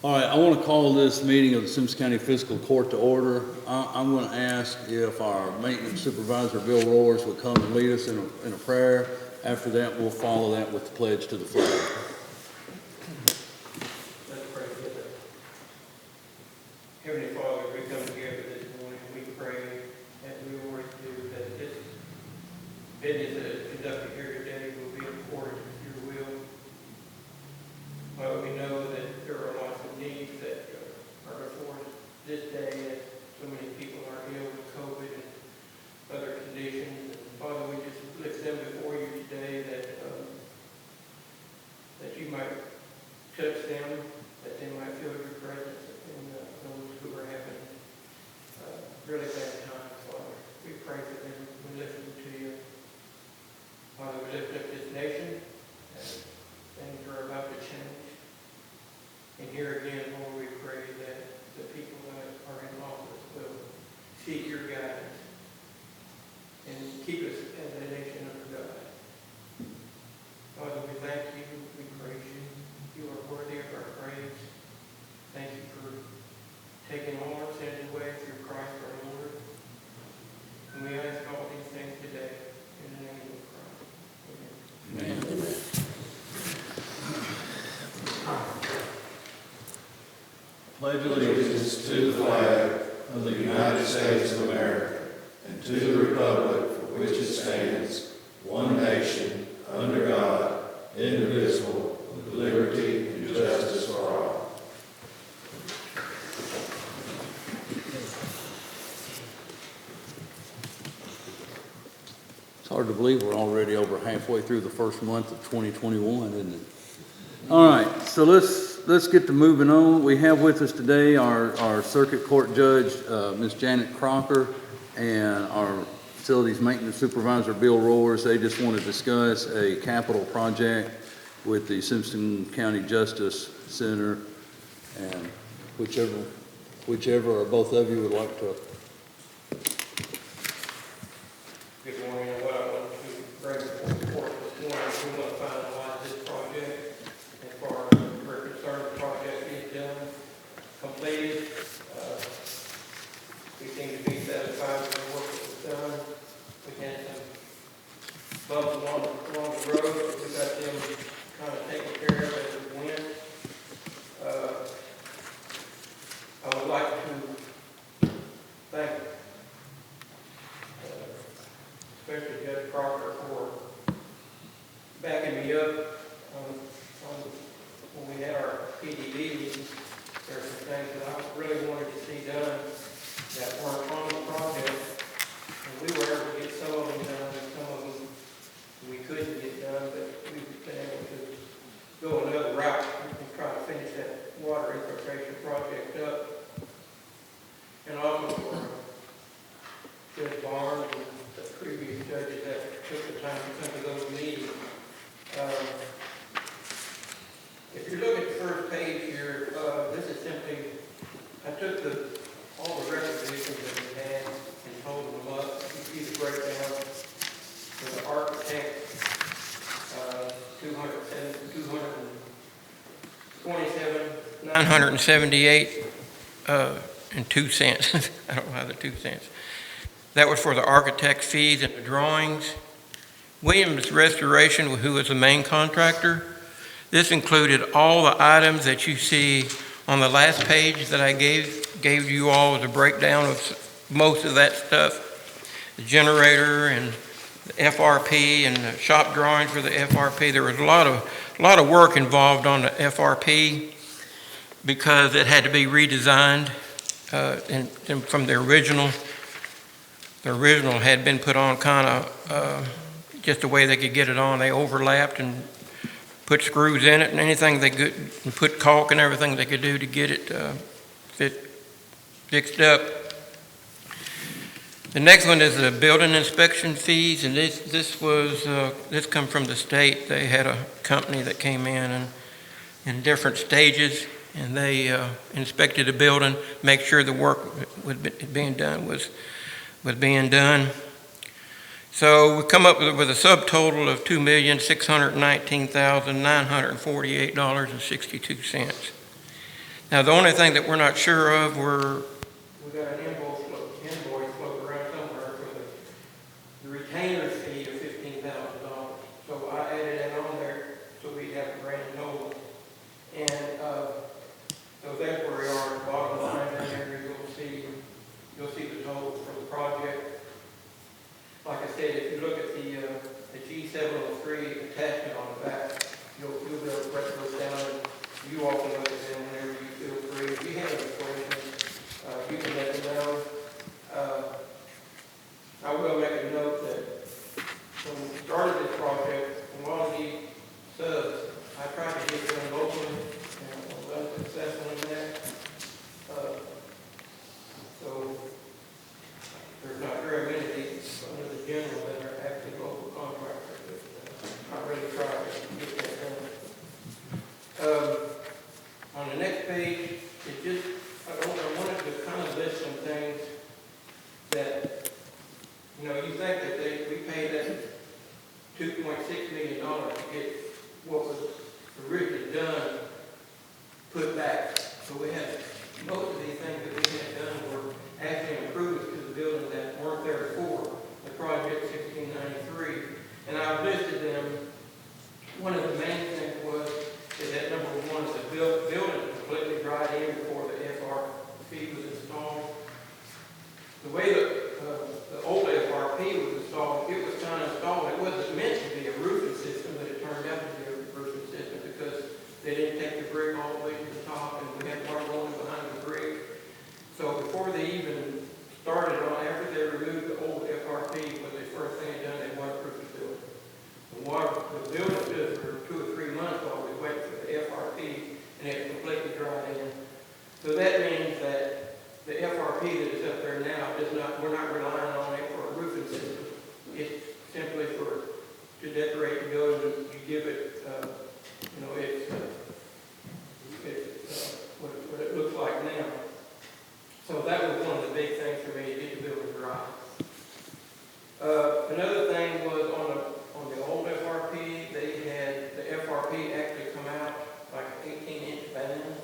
All right, I want to call this meeting of the Simpson County Fiscal Court to order. I'm going to ask if our maintenance supervisor, Bill Roars, would come and lead us in a prayer. After that, we'll follow that with the pledge to the flag. Let's pray together. Heavenly Father, we come together this morning. We pray that we always do that this business that is conducted here today will be in accordance with your will. Father, we know that there are lots of needs that are before us this day, that so many people are ill with COVID and other conditions. And Father, we just lift them before you today that you might touch them, that they might feel your presence in those who are having really bad times, Father. We pray for them. We lift them to you. Father, we lift up this nation as things are about to change. And here again, Lord, we pray that the people that are in office will seek your guidance and keep us as a nation under God. Father, we thank you. We praise you. You are worthy of our praise. Thank you for taking all our sins away through Christ our Lord. And we ask all these things today in the name of Christ. Amen. Amen. Pledge allegiance to the flag of the United States of America and to the republic for which it stands, one nation, under God, indivisible, with liberty and justice for all. It's hard to believe we're already over halfway through the first month of 2021, isn't it? All right, so let's get to moving on. We have with us today our circuit court judge, Ms. Janet Crocker, and our facilities maintenance supervisor, Bill Roars. They just want to discuss a capital project with the Simpson County Justice Center, and whichever or both of you would like to. Good morning. And what I want to bring before the court this morning, we want to finalize this project. As far as we're concerned, the project is done, completed. We seem to be satisfied with the work that was done. We had some bumps along the road, but we got them kind of taken care of as we went. I would like to thank especially Judge Crocker for backing me up when we had our PDD meetings. There were some things that I really wanted to see done that weren't on the project, and we were able to get some of them done, and some of them we couldn't get done, but we've been able to go another route and try to finish that water infiltration project up. And also for Judge Barnes and the previous judges that took the time to come to those meetings. If you look at the first page here, this is simply, I took all the requisitions that we had and totaled them up. You see the breakdown for the architect, 978 and 2 cents. I don't know how the 2 cents. That was for the architect's fees and the drawings. Williams Restoration, who was the main contractor. This included all the items that you see on the last page that I gave you all as a breakdown of most of that stuff. The generator and the FRP and the shop drawings for the FRP. There was a lot of work involved on the FRP because it had to be redesigned and from the original. The original had been put on kind of just the way they could get it on. They overlapped and put screws in it and anything they could, and put caulk and everything they could do to get it fixed up. The next one is the building inspection fees, and this come from the state. They had a company that came in different stages, and they inspected the building, make sure the work was being done. So we come up with a subtotal of $2,619,948.62. Now, the only thing that we're not sure of, we got an invoice floating around somewhere for the retainer fee of $15,000. So I added that on there so we have a grand total. And so that's where we are. Bottom line down there, you'll see the total for the project. Like I said, if you look at the G703 attachment on the back, you'll be able to break those down. And you all can look at them whenever you feel free. If you have any questions, you can let me know. I will make a note that when we started this project, a lot of these subs, I tried to get them locally, and I was unsuccessful in that. So there's not very many of these under the general that are actually local contractors. But I really tried to get that done. On the next page, I wanted to kind of list some things that, you think that we paid that $2.6 million to get what was originally done put back. So we had, most of these things that we had done were actually improvements to the building that weren't there before, the project 1693. And I listed them. One of the main things was that number one is the building completely dried in before the FRP was installed. The way the old FRP was installed, it was kind of installed. It wasn't meant to be a roofing system, but it turned out to be a roofing system because they didn't take the brick all the way to the top, and we had water going behind the brick. So before they even started on, after they removed the old FRP, was the first thing they done, they waterproofed the building. The building stood for 2 or 3 months while we waited for the FRP, and it completely dried in. So that means that the FRP that is up there now we're not relying on it for a roofing system. It's simply to decorate the building. You give it, what it looks like now. So that was one of the big things for me to get the building dry. Another thing was on the old FRP, they had the FRP actually come out like 18-inch bands,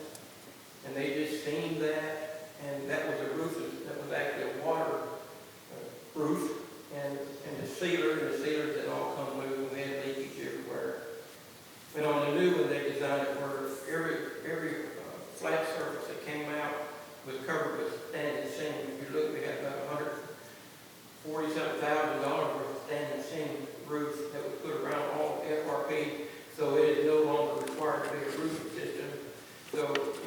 and they just seamed that, and that was a roof that was actually a water roof, and the sealers that all come loose, and they had leakage everywhere. But on the new one, they designed it where every flat surface that came out was covered with standing seam. If you look, we had about $147,000 worth of standing seam roof that was put around all FRP, so it is no longer required to be a roofing system. So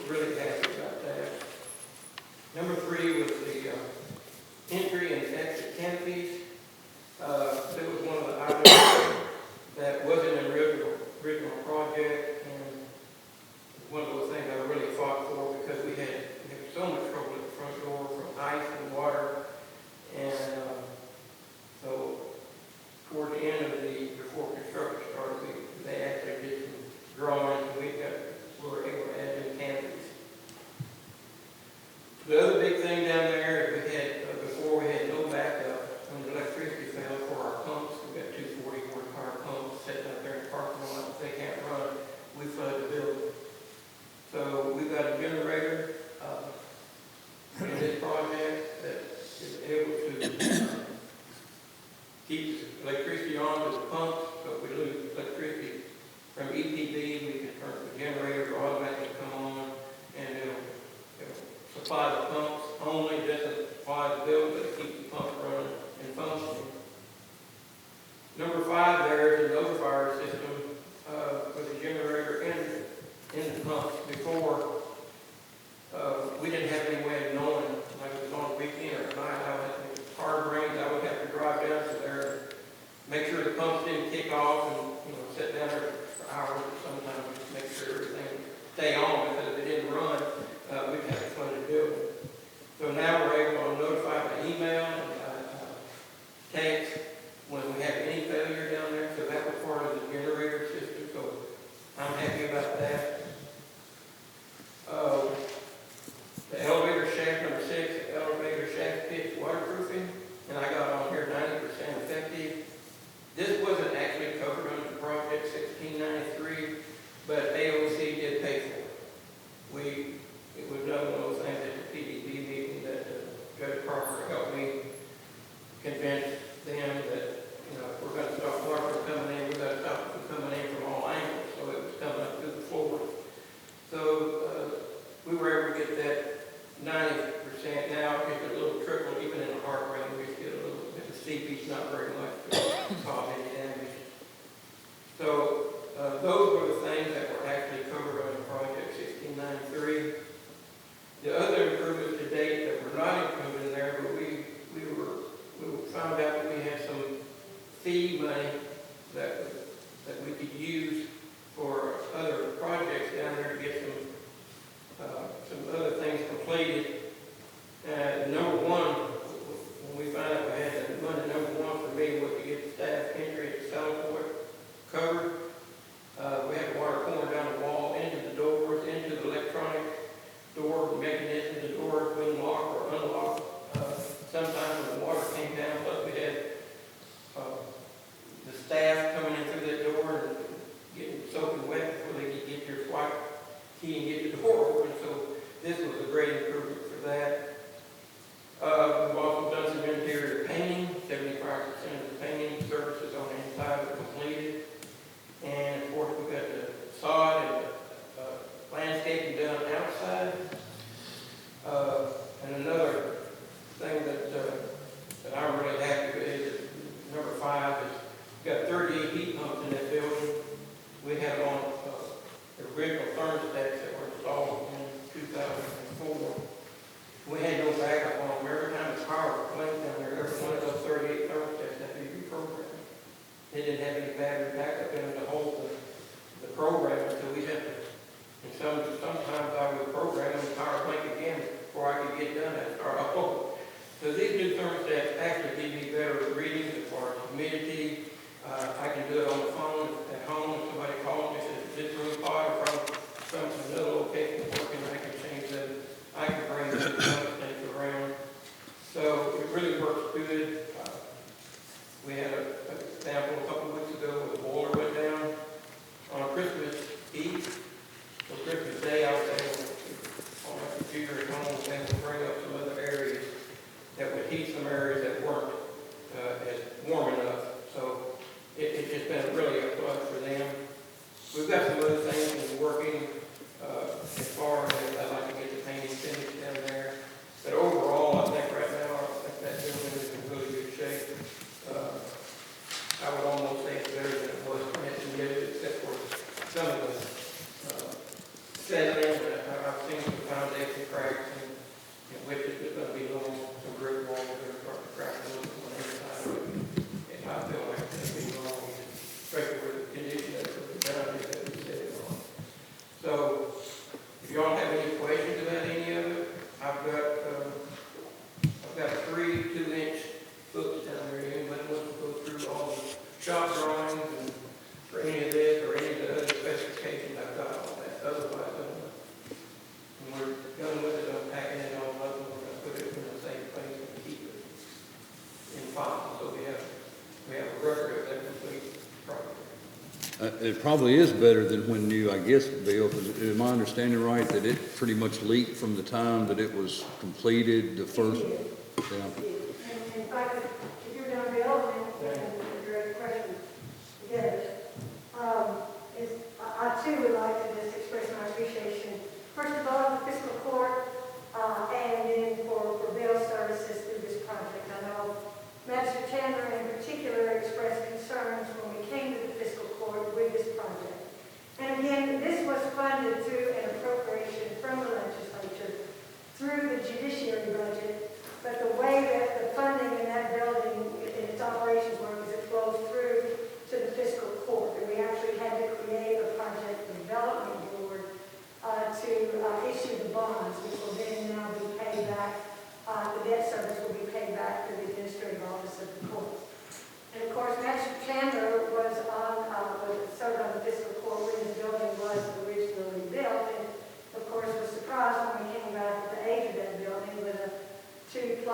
we're really happy about that. Number 3 was the entry and exit canopies. That was one of the items that wasn't an original project, and one of those things I really fought for because we had so much trouble at the front door from ice and water, and so toward the end of before construction started, they actually did some drawings, and we were able to add new canopies. The other big thing down there is we had, before we had no backup when the electricity failed for our pumps. We got 240 horsepower pumps sitting out there in the parking lot. If they can't run, we flood the building. So we've got a generator in this project that is able to keep electricity on with the pumps. So if we lose electricity from EPD, we can turn the generator automatically come on, and it'll supply the pumps only, doesn't supply the building, but it keeps the pump running and functioning. Number 5 there is a notifier system with a generator in the pumps. Before, we didn't have any way of knowing, like it was on a weekend or at night, hard rains, I would have to drive down to there, make sure the pumps didn't kick off, and sit down there for hours or sometimes just make sure everything stay on, because if it didn't run, we'd have to flood the building. So now we're able to notify by email and text when we have any failure down there. So that was part of the generator system. So I'm happy about that. The elevator shaft, number 6, the elevator shaft pitch waterproofing, and I got on here 90% effective. This wasn't actually covered under the project 1693, but AOC did pay for it. seed money that we could use for other projects down there to get some other things completed. Number one, when we found out we had the money, number one for me was to get the staff entry at the South Court covered. We had water pouring down the wall, into the doors, into the electronic door mechanism. The doors wouldn't lock or unlock. Sometimes when the water came down, plus we had the staff coming in through that door and getting soaking wet before they could get their swipe key and get the door open. So this was a great improvement for that. We've also done some interior painting. 75% of the painting services on the inside are completed. And of course, we've got the sod and landscaping done outside. And another thing that I'm really happy with is number 5 is we've got 38 heat pumps in that building. We have on the original thermostats that were installed in 2004. We had no backup on them. Every time the power went down there, every one of those 38 thermostats had to be reprogrammed. They didn't have any battery backup in them to hold the program, so we had to, and sometimes I would program and the power blink again before I could get done and start all over. So these new thermostats actually give me better readings as far as humidity. I can do it on the phone at home. If somebody calls me and says, this room hot or from another location working, I can change that. I can bring the things around. So it really works good. We had an example a couple of weeks ago where the boiler went down on Christmas Eve. So Christmas Day, I was able to, on my computer at home, was able to bring up some other areas that would heat some areas that weren't as warm enough. So it's just been really a plus for them. We've got some other things working as far as I'd like to get the painting finished down there. But overall, I think right now, I think that building is in really good shape. I would almost say it's better than it was when it submitted, except for some of the settling. I've seen some foundation cracks and which is going to be little, some brick walls that are starting to crack a little bit on the inside of it. And I feel like it's going to be wrong, especially with the condition of the boundaries that we set it on. So, if y'all have any questions about any of it, I've got 3 2-inch books down there. Anybody wants to go through all the shop drawings and for any of this or any of the other specifications, I've got all that. Otherwise, when we're done with it, I'm packing it all up and we're going to put it in the same place and keep it in file. So we have a record of that complete project. It probably is better than when new, I guess, Bill, because am I understanding right that it pretty much leaked from the time that it was completed, the first? Yeah. In fact, if you're going to build and your question together, I too would like to just express my appreciation, first of all, to the fiscal court, and then for Bill's services through this project. I know Magistrate Chandler in particular expressed concerns when we came to the fiscal court with this project. And again, this was funded through an appropriation from the legislature through the judiciary budget. But the way that the funding in that building and its operations work is it flows through to the fiscal court. And we actually had to create a project development board to issue the bonds, which will then now be paid back. The debt service will be paid back to the administrative office of the court. And of course, Magistrate Chandler was served on the fiscal court when this building was originally built. And of course, was surprised when we came back at the age of that building with a 2+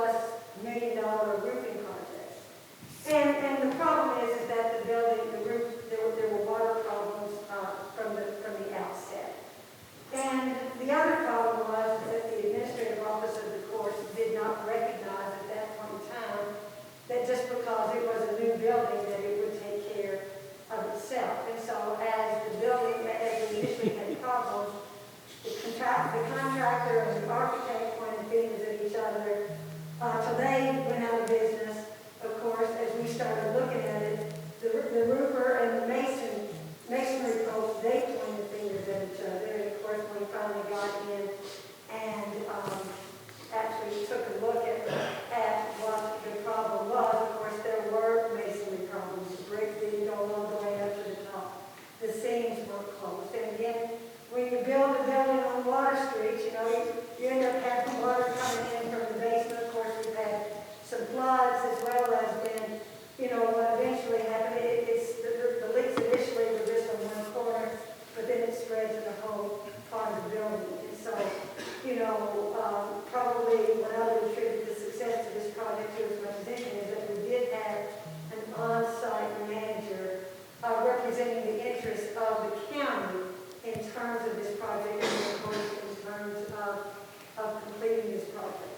in terms of this project and of course in terms of completing this project.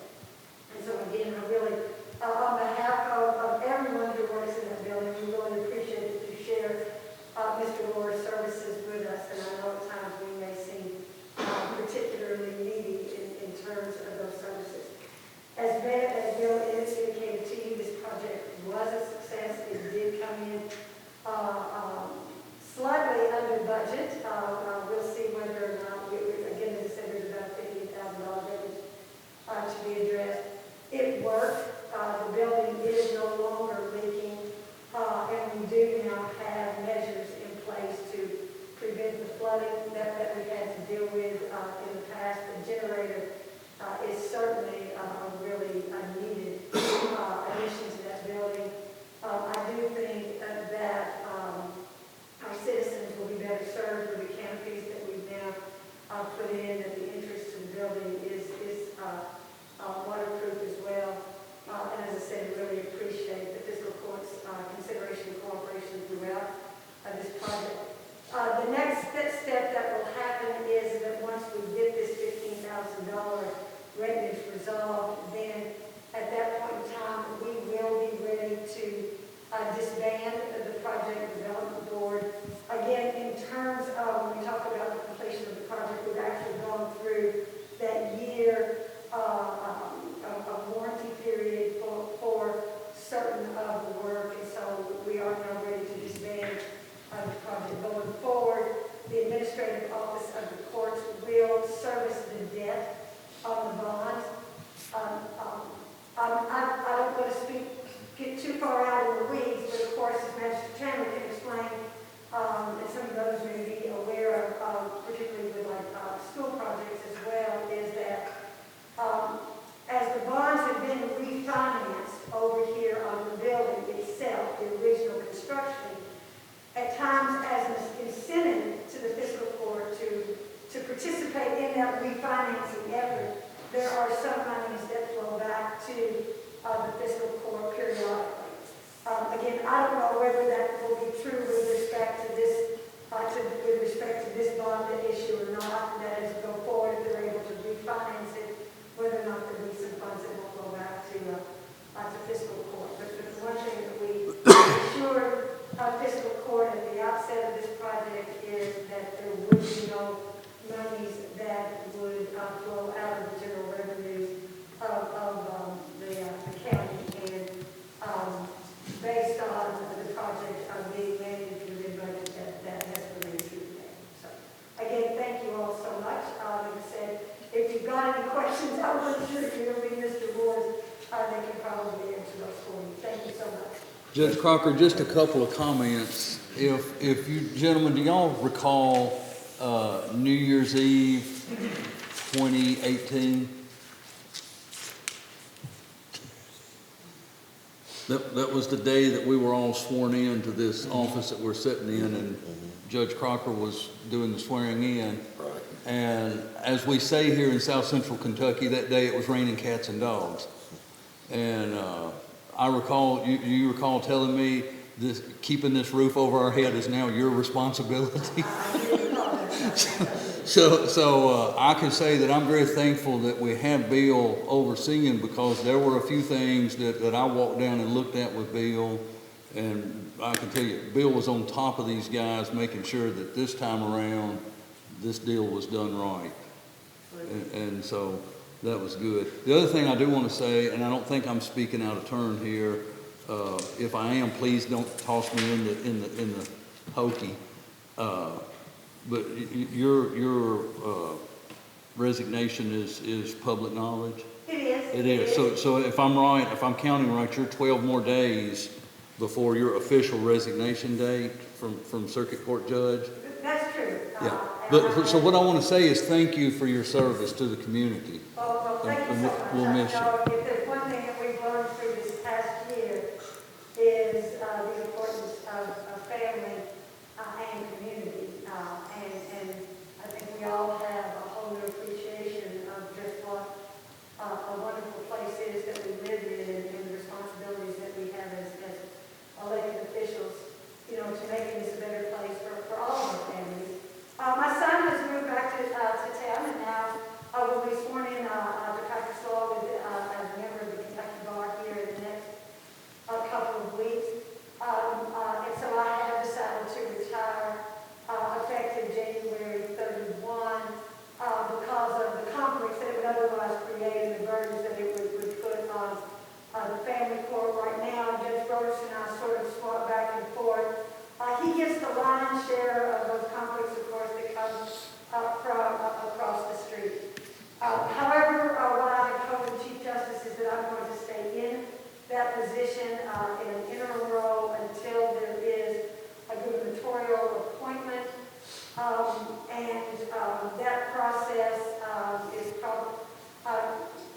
And so again, I really, on behalf of everyone who works in that building, we really appreciate that you share Mr. Moore's services with us. And I know at times we may seem particularly needy in terms of those services. As Bill indicated to you, this project was a success. It did come in slightly under budget. We'll see whether or not, again, as I said, there's about $50,000 to be addressed. It worked. The building is no longer leaking, and we do now have measures in place to prevent the flooding that we've had to deal with in the past. The generator is certainly a really needed addition to that building. I do think that our citizens will be better served with the canopies that we've now put in, that the entrance to the building is waterproof as well. And as I said, really appreciate the fiscal court's consideration and cooperation throughout this project. The next step that will happen is that once we get this $15,000 revenue resolved, then at that point in time, we will be ready to disband the project development board. Again, in terms of when we talk about the completion of the project, we've actually gone through that year of warranty period for certain of the work, and so we are now ready to disband the project. Going forward, the administrative office of the courts will service the debt on the bonds. I don't want to get too far out in the weeds, but of course, as Magistrate Chandler can explain, and some of those may be aware of, particularly with like school projects as well, is that as the bonds have been refinanced over here on the building itself, the original construction, at times as an incentive to the fiscal court to participate in that refinancing effort, there are some monies that flow back to the fiscal court periodically. Again, I don't know whether that will be true with respect to this bond issue or not. That as we go forward, if they're able to refinance it, whether or not there will be some funds that will go back to fiscal court. But the one thing that we assured fiscal court at the outset of this project is that there would be no monies that would flow out of the general revenues of the county, and based on the project being managed within budget, that has remained true today. So again, thank you all so much. Like I said, if you've got any questions, I wasn't sure if you're going to be Mr. Moore's, they can probably answer those for you. Thank you so much. Judge Crocker, just a couple of comments. If you gentlemen, do y'all recall New Year's Eve 2018? That was the day that we were all sworn in to this office that we're sitting in, and Judge Crocker was doing the swearing in. Right. And as we say here in South Central Kentucky, that day it was raining cats and dogs. And I recall, you recall telling me this, keeping this roof over our head is now your responsibility. So I can say that I'm very thankful that we have Bill overseeing, because there were a few things that I walked down and looked at with Bill, and I can tell you, Bill was on top of these guys, making sure that this time around, this deal was done right. And so that was good. The other thing I do want to say, and I don't think I'm speaking out of turn here, if I am, please don't toss me in the hokey. But your resignation is public knowledge? It is. It is. So if I'm right, if I'm counting right, you're 12 more days before your official resignation date from circuit court judge? That's true. Yeah. But so what I want to say is thank you for your service to the community. Well, thank you so much. We'll miss you. If there's one thing that we've learned through this past year is the importance of family and community. And I think we all have a whole new appreciation of just what a wonderful place is that we live in, and the responsibilities that we have as elected officials, to making this a better place for all of our families. My son to town, and now will be sworn in to practice law with, as a member of the Kentucky Bar here in the next couple of weeks. And so I have decided to retire effective January 31 because of the conflicts that it would otherwise create and the burdens that it would put on the family court. Right now, Judge Broders and I sort of swap back and forth. He gets the lion's share of those conflicts, of course, that come from across the street. However, what I have told the Chief Justice is that I'm going to stay in that position in an interim role until there is a gubernatorial appointment. That process is probably,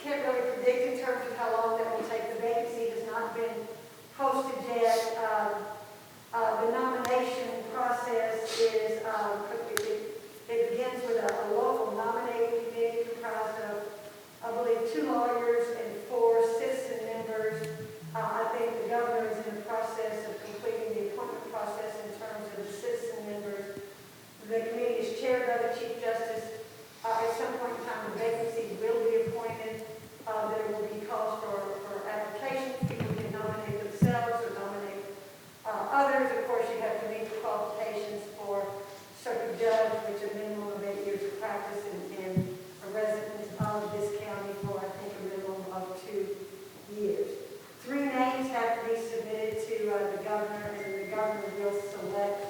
can't really predict in terms of how long that will take. The vacancy has not been posted yet. The nomination process is, it begins with a local nominating committee comprised of, I believe, 2 lawyers and 4 citizen members. I think the governor is in the process of completing the appointment process in terms of the citizen members. The committee is chaired by the Chief Justice. At some point in time, the vacancy will be appointed. There will be calls for applications. People can nominate themselves or nominate others. Of course, you have to meet the qualifications for circuit judge, which a minimum of 8 years of practice and a resident of this county for, I think, a minimum of 2 years. 3 names have to be submitted to the governor, and the governor will select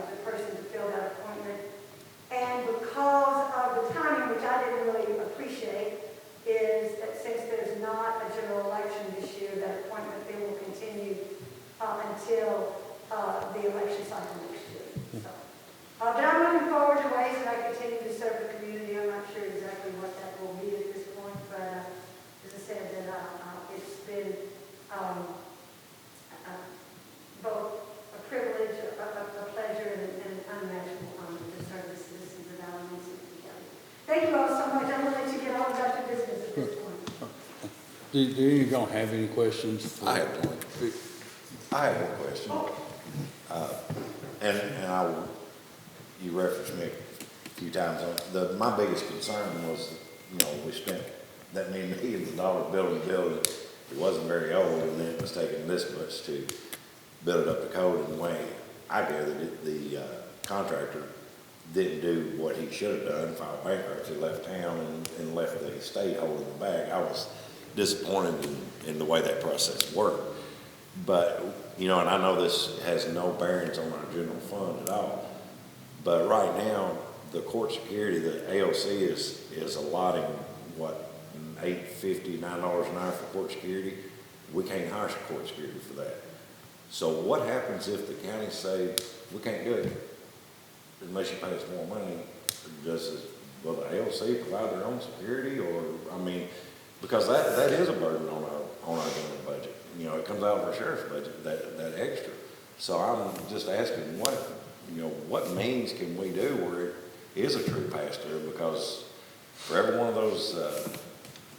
the person to fill that appointment. And because of the timing, which I didn't really appreciate, is that since there's not a general election this year, that appointment they will continue until the election cycle next year. So, but I'm looking forward to ways that I continue to serve the community. I'm not sure exactly what that will be at this point, but as I said, that it's been both a privilege, a pleasure, and an unimaginable honor to serve the citizens of Alamance County. Thank you all so much. I'm going to let you get on about your business at this point. Do any of y'all have any questions? I have one. I have one question. You referenced me a few times on my biggest concern was, we spent that many millions of dollars building a building. It wasn't very old, and then it was taking this much to build up the code in the way I gathered it. The contractor didn't do what he should have done, filed bankruptcy, left town, and left the state holding the bag. I was disappointed in the way that process worked. But, and I know this has no bearings on our general fund at all, but right now, the court security, the AOC is allotting, $8.50, $9 an hour for court security. We can't hire some court security for that. So what happens if the county say, we can't do it unless you pay us more money? Will the AOC provide their own security, or, because that is a burden on our general budget. It comes out of our sheriff's budget, that extra. So I'm just asking, what means can we do where it is a true pass-through? Because for every one of those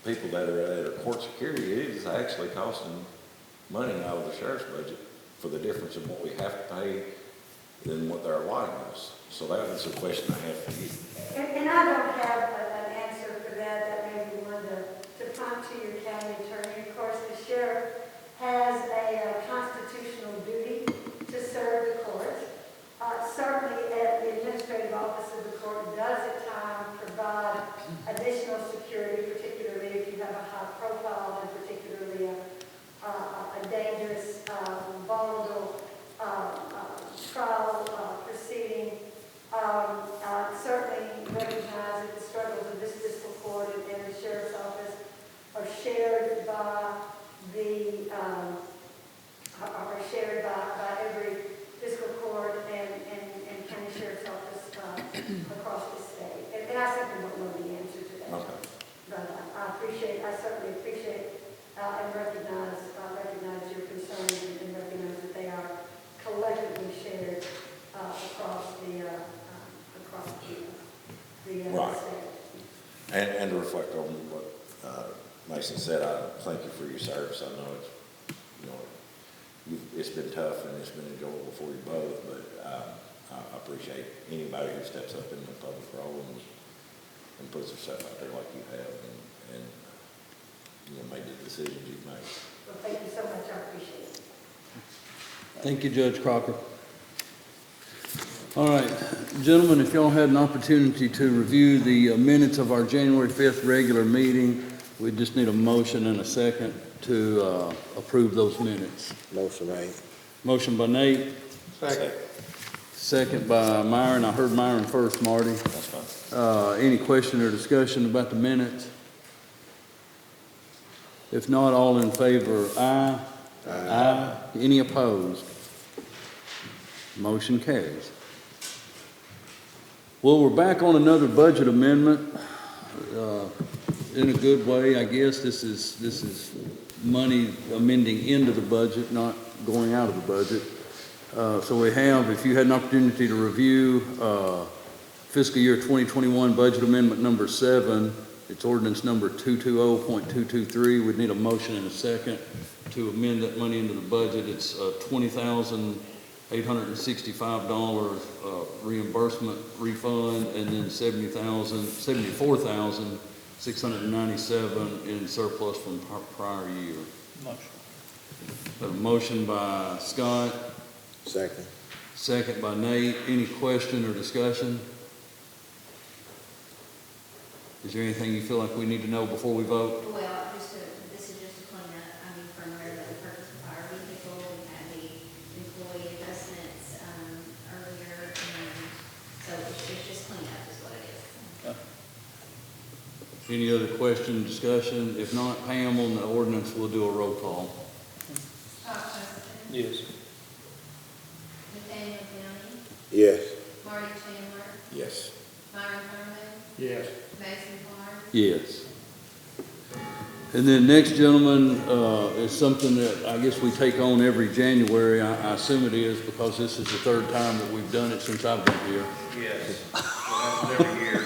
people that are court security, it is actually costing money out of the sheriff's budget for the difference in what we have to pay than what they're allotting us. So that was a question I have for you. And I don't have an answer for that. That may be one to prompt to your county attorney. Of course, the sheriff has a constitutional duty to serve the court. Certainly, the administrative office of the court does at times provide additional security, particularly if you have a high profile and particularly a dangerous, volatile trial proceeding. Certainly recognize that the struggles of this fiscal court and the sheriff's office are shared by every fiscal court and county sheriff's office across the state. And I simply don't know the answer to that. Okay. But I certainly appreciate and recognize your concerns and recognize that they are collectively shared across the Right. state. And to reflect on what Mason said, I thank you for your service. I know it's been tough and it's been enjoyable for you both, but I appreciate anybody who steps up in the public role and puts themselves out there like you have and you know, made the decisions you've made. Well, thank you so much, I appreciate it. Thank you, Judge Crocker. All right, gentlemen, if y'all had an opportunity to review the minutes of our January 5th regular meeting, we just need a motion and a second to approve those minutes. Motion made. Motion by Nate, Second. second by Myron. I heard Myron first, Marty. That's fine. Any question or discussion about the minutes? If not, all in favor, aye. Aye. Any opposed? Motion carries. Well, we're back on another budget amendment, in a good way, I guess. This is money amending into the budget, not going out of the budget. So we have, if you had an opportunity to review, fiscal year 2021 budget amendment number 7, it's ordinance number 220.223. We'd need a motion and a second to amend that money into the budget. It's $20,865 reimbursement refund, and then $74,697 in surplus from prior year. Motion. A motion by Scott, Second. second by Nate. Any question or discussion? Is there anything you feel like we need to know before we vote? Well, this is just a cleanup. I mean, from where the purchase of our vehicle, we had the employee adjustments, earlier, and so it's just cleanup is what it is. Any other question, discussion? If not, Pam, on the ordinance, we'll do a roll call. Yes. Nathaniel County, Yes. Marty Chandler, Yes. Myron Herman, Yes. Mason Clark, Yes. And then next, gentlemen, is something that I guess we take on every January. I assume it is because this is the third time that we've done it since I've been here. Yes. Every year.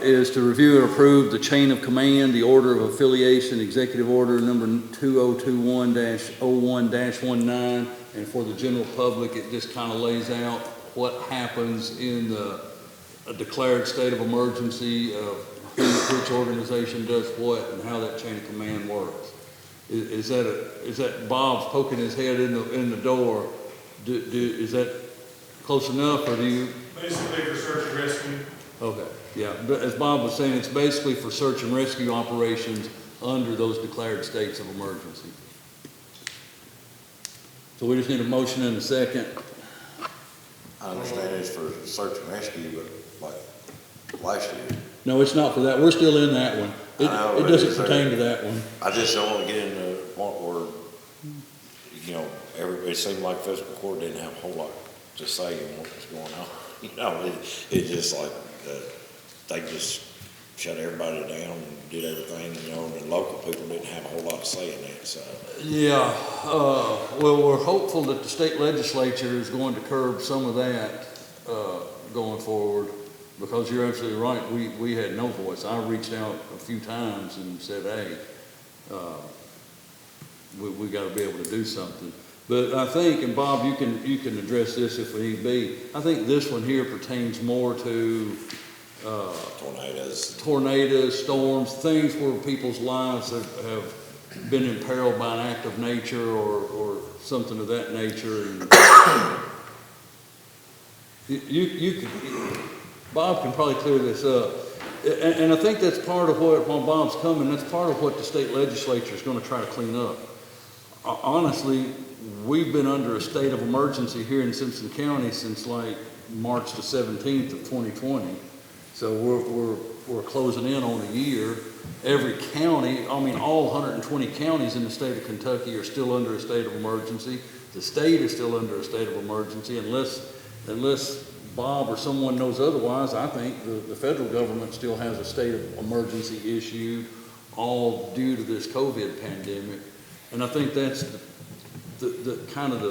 Is to review and approve the chain of command, the order of affiliation, executive order number 2021-01-19. And for the general public, it just kind of lays out what happens in a declared state of emergency, which organization does what, and how that chain of command works. Is that Bob's poking his head in the door? Is that close enough, or do you? Basically for search and rescue. Okay, yeah, but as Bob was saying, it's basically for search and rescue operations under those declared states of emergency. So we just need a motion and a second. I understand it's for search and rescue, but like last year. No, it's not for that. We're still in that one. I know, It but doesn't is there- pertain to that one. I just don't want to get into the point where, you know, it seemed like fiscal court didn't have a whole lot to say on what was going on. You know, it just like, they just shut everybody down and did everything, you know, and the local people didn't have a whole lot to say in that, so. Yeah, well, we're hopeful that the state legislature is going to curb some of that, going forward, because you're absolutely right, we had no voice. I reached out a few times and said, hey, we gotta be able to do something. But I think, and Bob, you can address this if we need be, I think this one here pertains more to, tornadoes, storms, things where people's lives have been imperiled by an act of nature or something of that nature. And you can, Bob can probably clear this up. And I think that's part of what, while Bob's coming, that's part of what the state legislature is going to try to clean up. Honestly, we've been under a state of emergency here in Simpson County since like March the 17th of 2020. So we're closing in on a year. Every county, I mean, all 120 counties in the state of Kentucky are still under a state of emergency. The state is still under a state of emergency unless Bob or someone knows otherwise. I think the federal government still has a state of emergency issued, all due to this COVID pandemic. And I think that's the kind of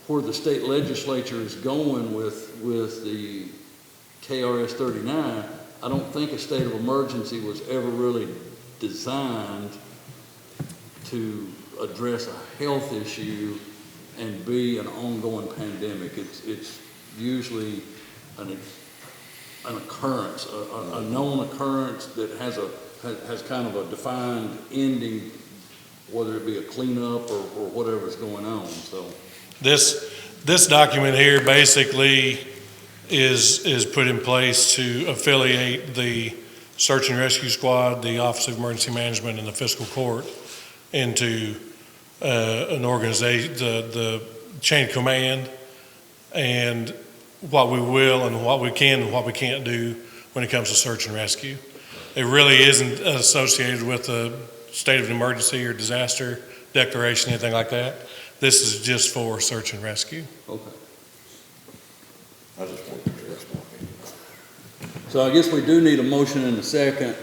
where the state legislature is going with the KRS 39. I don't think a state of emergency was ever really designed to address a health issue and be an ongoing pandemic. It's usually an occurrence, a known occurrence that has kind of a defined ending, whether it be a cleanup or whatever's going on, so. This document here basically is put in place to affiliate the Search and Rescue Squad, the Office of Emergency Management, and the Fiscal Court into an organization, the chain of command, and what we will and what we can and what we can't do when it comes to search and rescue. It really isn't associated with a state of emergency or disaster declaration, anything like that. This is just for search and rescue. Okay. I just want to address my opinion. So I guess we do need a motion and a second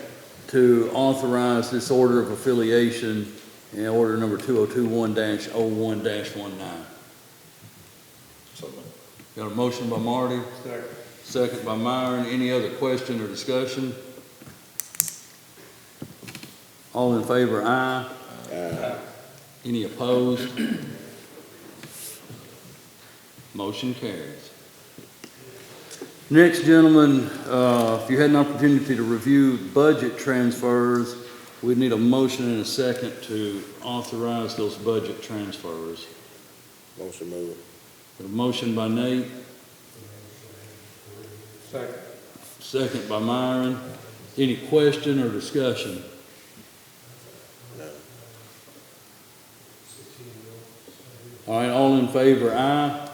to authorize this order of affiliation in order number 2021-01-19. So moved. Got a motion by Marty? Second by Myron. Any other question or discussion? All in favor, aye. Any opposed? Motion carries. Next, gentlemen, if you had an opportunity to review budget transfers, we'd need a motion and a second to authorize those budget transfers. Motion moved. Got a motion by Nate. Second by Myron. Any question or discussion? No. All right, all in favor, aye?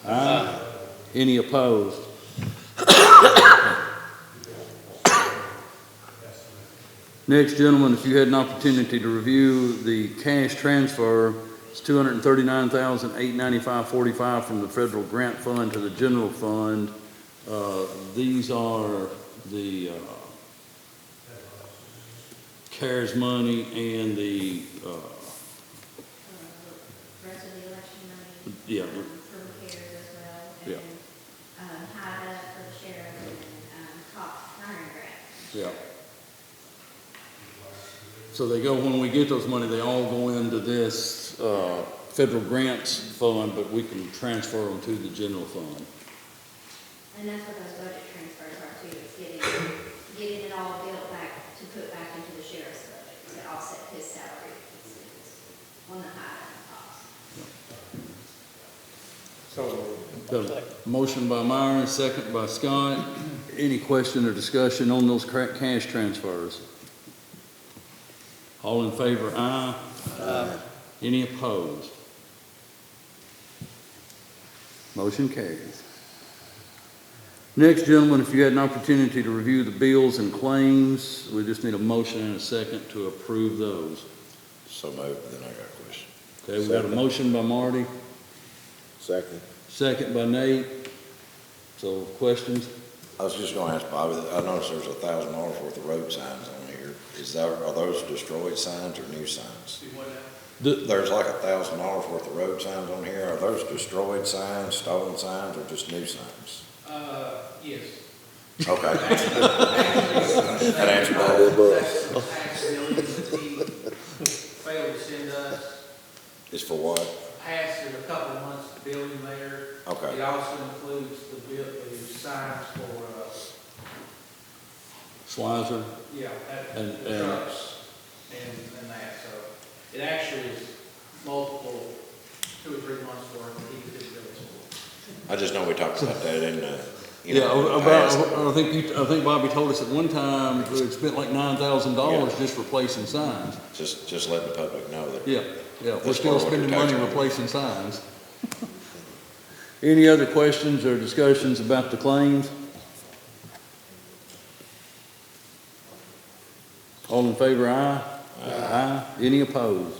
Aye. Any opposed? Next, gentlemen, if you had an opportunity to review the cash transfer, it's $239,895.45 from the federal grant fund to the general fund. These are the CARES money and the Rest of the election money. Yeah. For repairs as well. Yeah. And, HIDA for the sheriff and, Cox hiring grant. Yeah. So they go, when we get those money, they all go into this federal grants fund, but we can transfer them to the general fund. And that's what those budget transfers are too, it's getting it all built back to put back into the sheriff's budget to offset his salary expenses on the HIDA and costs. Got a motion by Myron, second by Scott. Any question or discussion on those cash transfers? All in favor, aye. Aye. Any opposed? Motion carries. Next, gentlemen, if you had an opportunity to review the bills and claims, we just need a motion and a second to approve those. So moved, then I got a question. Okay, we got a motion by Marty, Second. second by Nate. So, questions? I was just gonna ask Bobby, I noticed there's $1,000 worth of road signs on here. Are those destroyed signs or new signs? There's like $1,000 worth of road signs on here. Are those destroyed signs, stolen signs, or just new signs? Yes. Okay. That answered that. That's the tax billing that he failed to send us. Is for what? Past is a couple of months billing there. Okay. It also includes the signs for, Schweizer? yeah, And- the trucks and that, so it actually is multiple, 2 or 3 months worth that he did bill us for. I just know we talked about that in, Yeah, in the about, past. I think Bobby told us at one time, we spent like $9,000 just replacing signs. Just letting the public know that. Yeah, we're That's still part of what spending you're money taxing. replacing signs. Any other questions or discussions about the claims? All in favor, aye? Aye. Any opposed?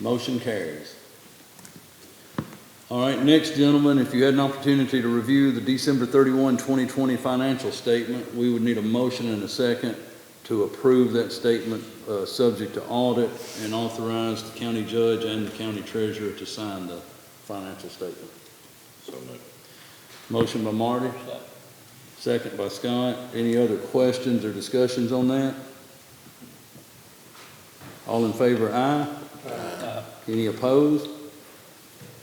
Motion carries. All right, next, gentlemen, if you had an opportunity to review the December 31, 2020 financial statement, we would need a motion and a second to approve that statement, subject to audit, and authorize the county judge and the county treasurer to sign the financial statement. So moved. Motion by Marty. Second by Scott. Any other questions or discussions on that? All in favor, aye? Any opposed?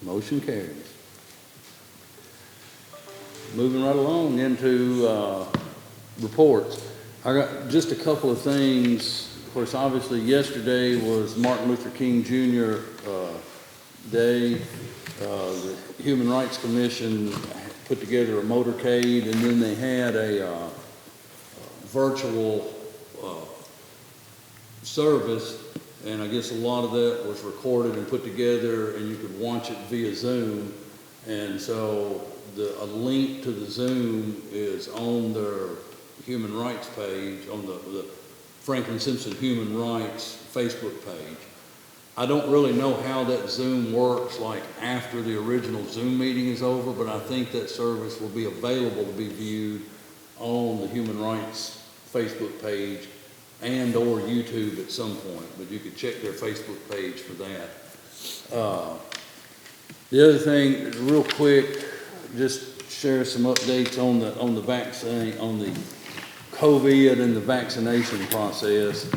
Motion carries. Moving right along into reports. I got just a couple of things. Of course, obviously, yesterday was Martin Luther King Jr. Day. The Human Rights Commission put together a motorcade, and then they had a virtual service, and I guess a lot of that was recorded and put together, and you could watch it via Zoom. And so a link to the Zoom is on their human rights page, on the Franklin Simpson Human Rights Facebook page. I don't really know how that Zoom works, like after the original Zoom meeting is over, but I think that service will be available to be viewed on the Human Rights Facebook page and or YouTube at some point, but you could check their Facebook page for that. The other thing, real quick, just share some updates on the vaccine, on the COVID and the vaccination process.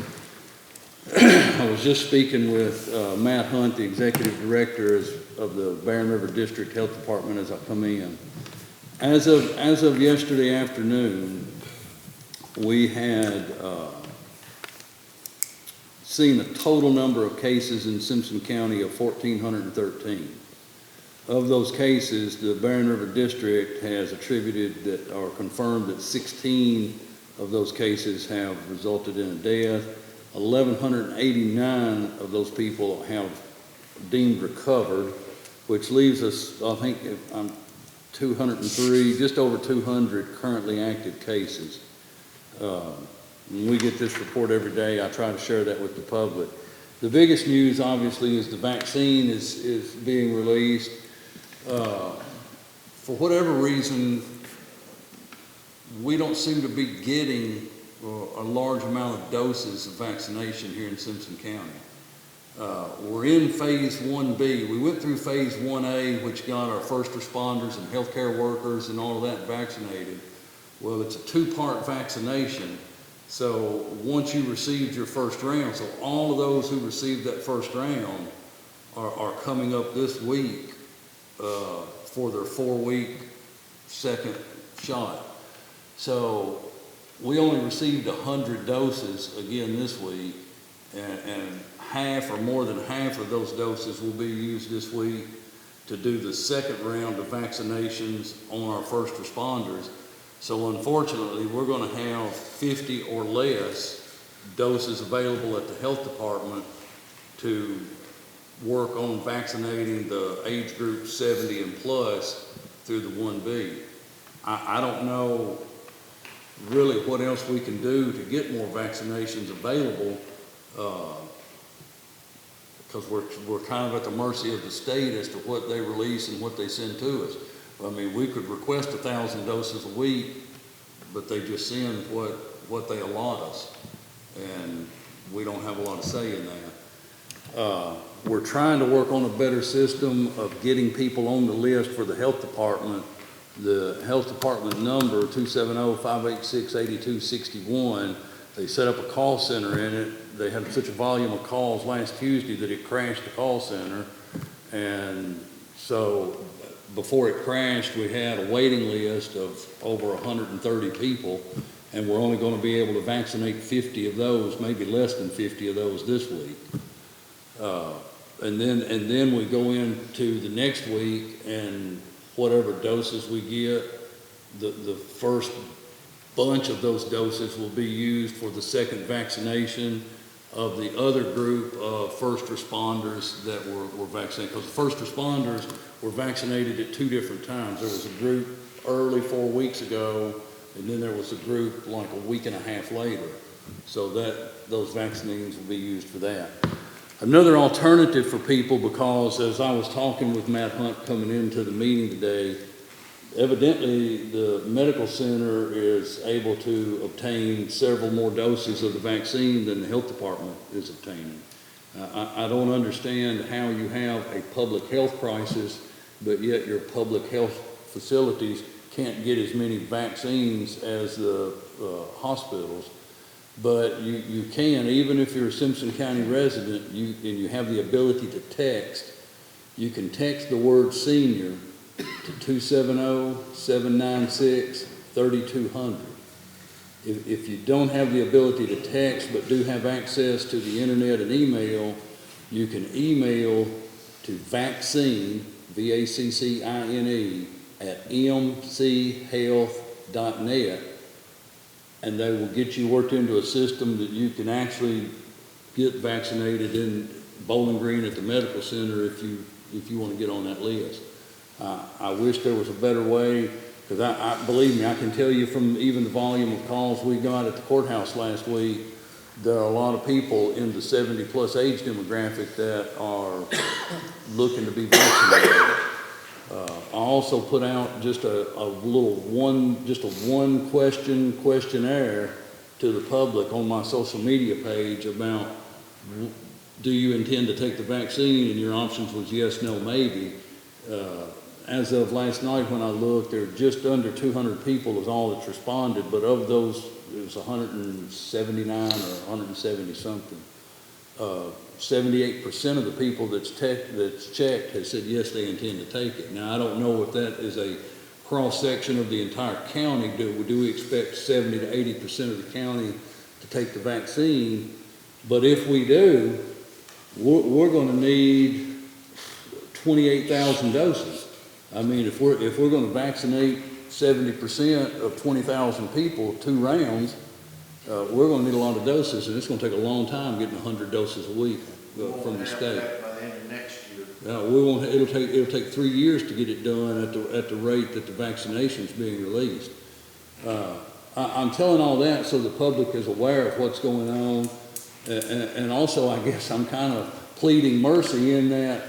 I was just speaking with Matt Hunt, the executive director of the Barren River District Health Department, as I come in. As of yesterday afternoon, we had seen a total number of cases in Simpson County of 1,413. Of those cases, the Barren River District has attributed that, or confirmed that 16 of those cases have resulted in a death. 1,189 of those people have deemed recovered, which leaves us, I think, 203, just over 200 currently active cases. We get this report every day. I try to share that with the public. The biggest news, obviously, is the vaccine is being released. For whatever reason, we don't seem to be getting a large amount of doses of vaccination here in Simpson County. We're in phase 1B. We went through phase 1A, which got our first responders and healthcare workers and all of that vaccinated. Well, it's a two-part vaccination. So once you received your first round, so all of those who received that first round are coming up this week for their 4-week second shot. So we only received 100 doses again this week, and half or more than half of those doses will be used this week to do the second round of vaccinations on our first responders. So unfortunately, we're going to have 50 or less doses available at the health department to work on vaccinating the age group 70 and plus through the 1B. I don't know really what else we can do to get more vaccinations available, because we're kind of at the mercy of the state as to what they release and what they send to us. I mean, we could request 1,000 doses a week, but they just send what they allot us, and we don't have a lot of say in that. We're trying to work on a better system of getting people on the list for the health department. The health department number, 270-586-8261, they set up a call center in it. They had such a volume of calls last Tuesday that it crashed the call center. And so before it crashed, we had a waiting list of over 130 people, and we're only going to be able to vaccinate 50 of those, maybe less than 50 of those this week. And then we go into the next week, and whatever doses we get, the first bunch of those doses will be used for the second vaccination of the other group of first responders that were vaccinated. Because the first responders were vaccinated at 2 different times. There was a group early 4 weeks ago, and then there was a group like a week and a half later. So those vaccines will be used for that. Another alternative for people, because as I was talking with Matt Hunt coming into the meeting today, evidently the medical center is able to obtain several more doses of the vaccine than the health department is obtaining. I don't understand how you have a public health crisis, but yet your public health facilities can't get as many vaccines as the hospitals. But you can, even if you're a Simpson County resident, and you have the ability to text, you can text the word senior to 270-796-3200. If you don't have the ability to text but do have access to the internet and email, you can email to vaccine, VACCINE, at mchealth.net, and they will get you worked into a system that you can actually get vaccinated in Bowling Green at the medical center if you want to get on that list. I wish there was a better way, because I believe me, I can tell you from even the volume of calls we got at the courthouse last week, there are a lot of people in the 70-plus age demographic that are looking to be vaccinated. I also put out just a one questionnaire to the public on my social media page about, do you intend to take the vaccine? And your options was yes, no, maybe. As of last night when I looked, there were just under 200 people is all that's responded, but of those, it was 179 or 170 something. 78% of the people that's checked has said yes, they intend to take it. Now, I don't know if that is a cross-section of the entire county. Do we expect 70 to 80% of the county to take the vaccine? But if we do, we're going to need 28,000 doses. I mean, if we're going to vaccinate 70% of 20,000 people, 2 rounds, we're going to need a lot of doses, and it's going to take a long time getting 100 doses a week from the state. By the end of next year. It'll take 3 years to get it done at the rate that the vaccination's being released. I'm telling all that so the public is aware of what's going on, and also I guess I'm kind of pleading mercy in that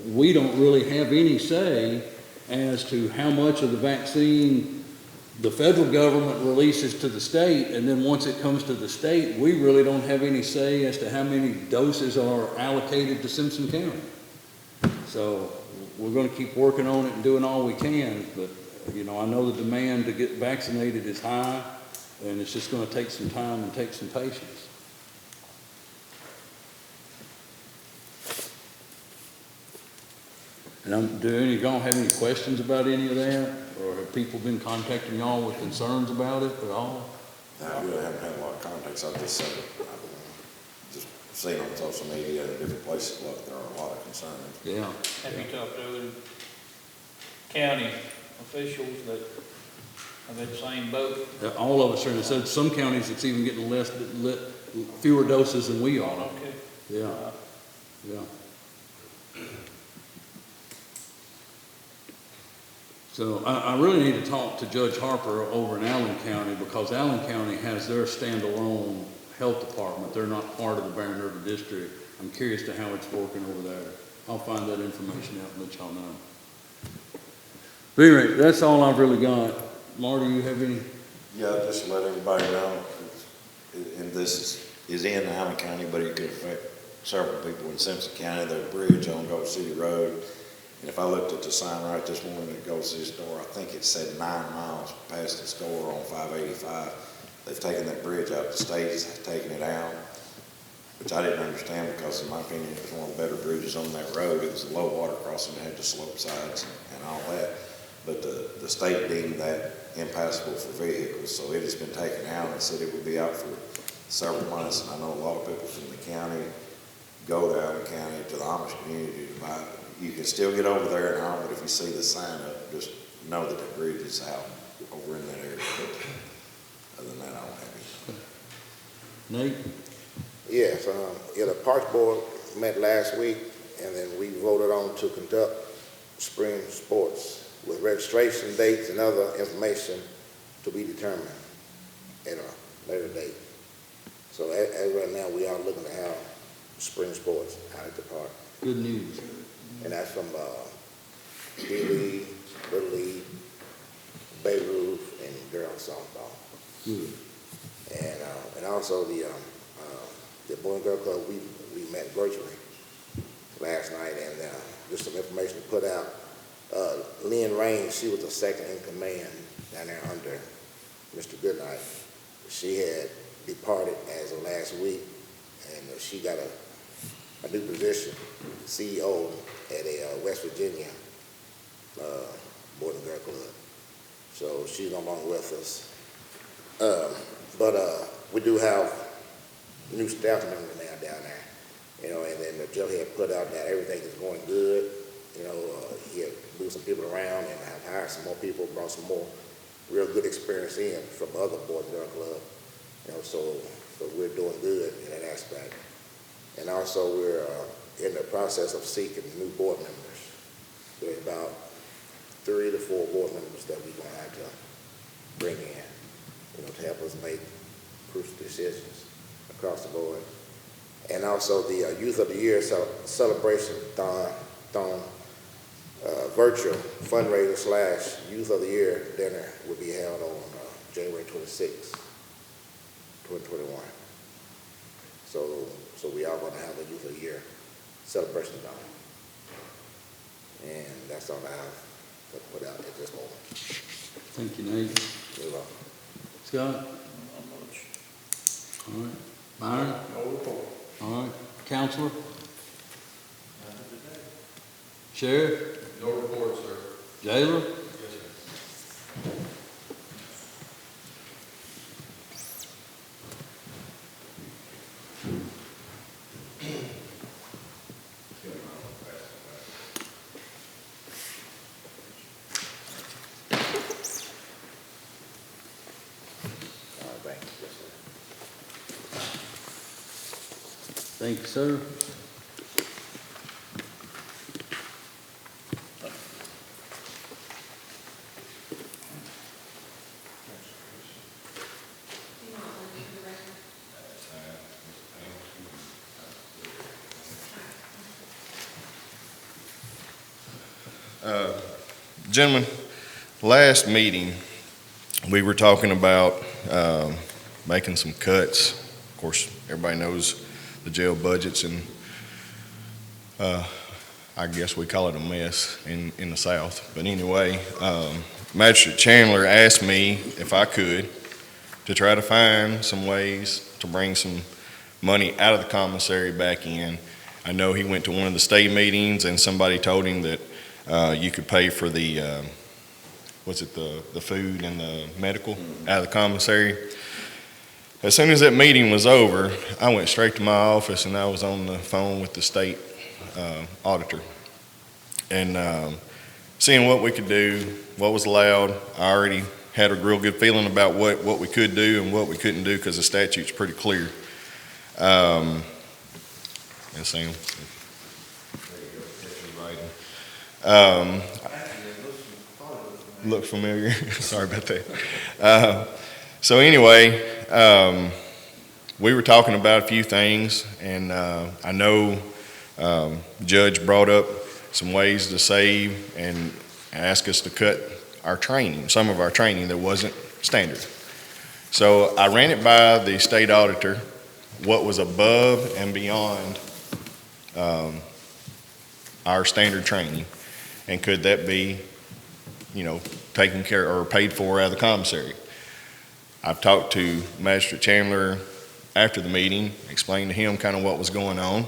we don't really have any say as to how much of the vaccine the federal government releases to the state, and then once it comes to the state, we really don't have any say as to how many doses are allocated to Simpson County. So we're going to keep working on it and doing all we can, but I know the demand to get vaccinated is high, and it's just going to take some time and take some patience. And do any of y'all have any questions about any of that? Or have people been contacting y'all with concerns about it at all? No, I really haven't had a lot of contacts. I've just just seen on social media and different places, look, there are a lot of concerns. Yeah. Have you talked to other county officials that have had the same boat? All of us are, and said some counties it's even getting fewer doses than we are. Okay. Yeah, yeah. So I really need to talk to Judge Harper over in Allen County, because Allen County has their standalone health department. They're not part of the Barren River District. I'm curious to how it's working over there. I'll find that information out and let y'all know. But anyway, that's all I've really got. Marty, you have any? Yeah, just to let everybody know, and this is in Allen County, but it could affect several people in Simpson County. There's a bridge on Gold City Road. And if I looked at the sign right this morning that goes to this door, I think it said 9 miles past the store on 585. They've taken that bridge out. The state has taken it out, which I didn't understand because, in my opinion, it was one of the better bridges on that road. It was a low water crossing. It had the slope sides and all that. But the state deemed that impassable for vehicles, so it has been taken out and said it would be out for several months. And I know a lot of people from the county go to Allen County to the Amish community to buy it. You can still get over there now, but if you see the sign up, just know that the bridge is out over in that area. But other than that, I don't have anything. Nate? Yes, the Parks Board met last week, and then we voted on to conduct spring sports with registration dates and other information to be determined at a later date. So as right now, we are looking to have spring sports out at the park. Good news. And that's from D-League, Little League, Babe Ruth, and girls softball. Good. And also the Boy and Girl Club, we met virtually last night, and just some information to put out. Lynn Raines, she was the second in command down there under Mr. Goodnight. She had departed as of last week, and she got a new position, CEO at a a West Virginia Boys and Girl Club. So she's no longer with us. But we do have new staff members now down there, you know, and then the judge had put out that everything is going good. You know, he had moved some people around and have hired some more people, brought some more real good experience in from other Boys and Girl Club. You know, so we're doing good in that aspect. And also we're in the process of seeking new board members. There's about 3 to 4 board members that we're gonna have to bring in, you know, to help us make crucial decisions across the board. And also the Youth of the Year celebration virtual fundraiser / Youth of the Year dinner will be held on January 26, 2021. So we are going to have a Youth of the Year celebration down. And that's all I have to put out at this moment. Thank you, Nate. You're welcome. Scott? All right. Byron? No report. All right. Counselor? Sheriff? No report, sir. Jailer? Yes, sir. Thank you. Yes, sir. Thank you, sir. Gentlemen, last meeting, we were talking about making some cuts. Of course, everybody knows the jail budgets, and I guess we call it a mess in the South. But anyway, Magistrate Chandler asked me if I could to try to find some ways to bring some money out of the commissary back in. I know he went to one of the state meetings and somebody told him that you could pay for the, the food and the medical out of the commissary. As soon as that meeting was over, I went straight to my office and I was on the phone with the state auditor. And seeing what we could do, what was allowed, I already had a real good feeling about what we could do and what we couldn't do because the statute's pretty clear. And Sam, look familiar. Sorry about that. So anyway, we were talking about a few things, and I know Judge brought up some ways to save and ask us to cut our training, some of our training that wasn't standard. So I ran it by the state auditor, what was above and beyond our standard training, and could that be, taken care or paid for out of the commissary. I've talked to Magistrate Chandler after the meeting, explained to him kind of what was going on.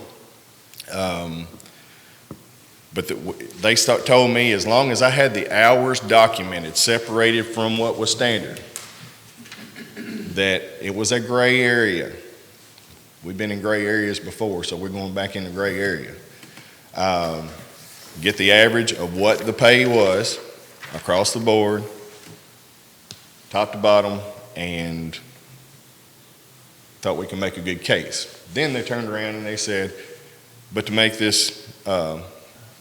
But they told me as long as I had the hours documented, separated from what was standard, that it was a gray area. We've been in gray areas before, so we're going back in the gray area. Get the average of what the pay was across the board, top to bottom, and thought we could make a good case. Then they turned around and they said, but to make this, to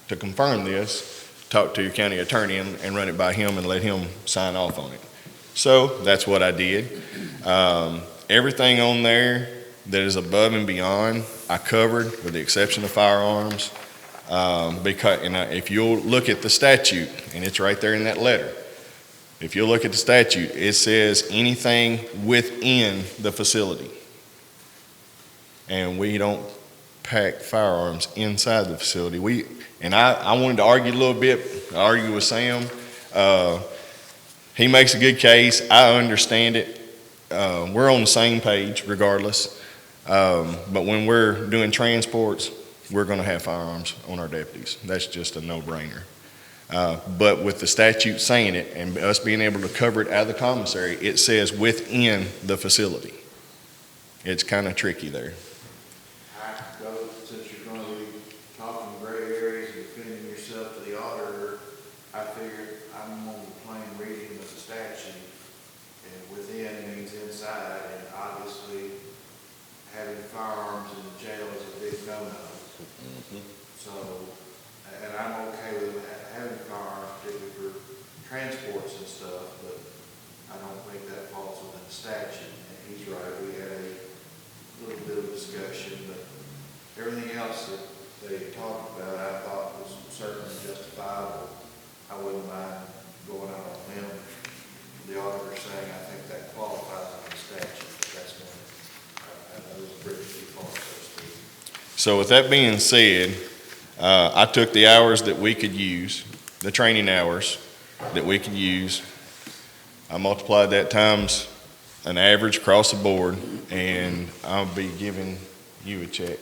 confirm this, talk to your county attorney and run it by him and let him sign off on it. So that's what I did. Everything on there that is above and beyond, I covered with the exception of firearms. If you'll look at the statute, and it's right there in that letter, if you'll look at the statute, it says anything within the facility. And we don't pack firearms inside the facility. I wanted to argue a little bit, argue with Sam. He makes a good case. I understand it. We're on the same page regardless. But when we're doing transports, we're gonna have firearms on our deputies. That's just a no-brainer. But with the statute saying it and us being able to cover it out of the commissary, it says within the facility. It's kind of tricky there. Since you're gonna be talking gray areas and defending yourself to the auditor, I figured I'm on the plain reading of the statute, and within means inside, and obviously having firearms in the jail is a big no-no. So, and I'm okay with having firearms, particularly for transports and stuff, but I don't think that falls within the statute. And he's right, we had a little bit of discussion, but everything else that they talked about, I thought was certainly justifiable. I wouldn't mind going out on a limb. The auditor saying, I think that qualifies under the statute, but that's going to, I know it's pretty too far, so to speak. So with that being said, I took the hours that we could use, the training hours that we could use. I multiplied that times an average across the board, and I'll be giving you a check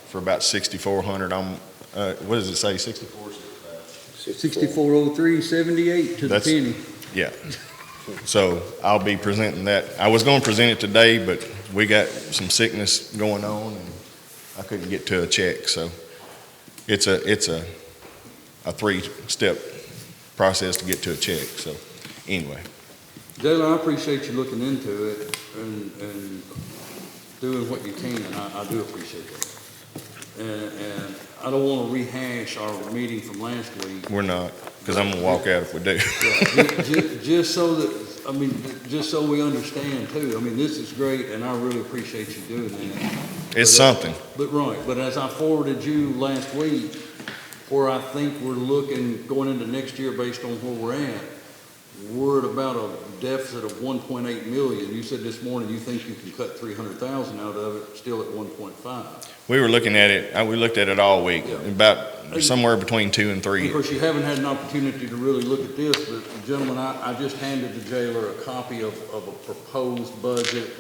for about $6,400. What does it say, 64? 6403.78 to the That's- penny. Yeah. So I'll be presenting that. I was going to present it today, but we got some sickness going on, and I couldn't get to a check. So it's a three-step process to get to a check. So anyway. Jayla, I appreciate you looking into it and doing what you can, and I do appreciate that. And I don't want to rehash our meeting from last week. We're not, because I'm going to walk out if we do. Just so that, I mean, just so we understand too, I mean, this is great, and I really appreciate you doing that. It's something. But as I forwarded you last week, where I think we're looking, going into next year based on where we're at about a deficit of 1.8 million. You said this morning you think you can cut 300,000 out of it, still at 1.5. We were looking at it, we looked at it all week, Yeah. about somewhere between 2 and 3. Of course, you haven't had an opportunity to really look at this, but gentlemen, I just handed the jailer a copy of a proposed budget.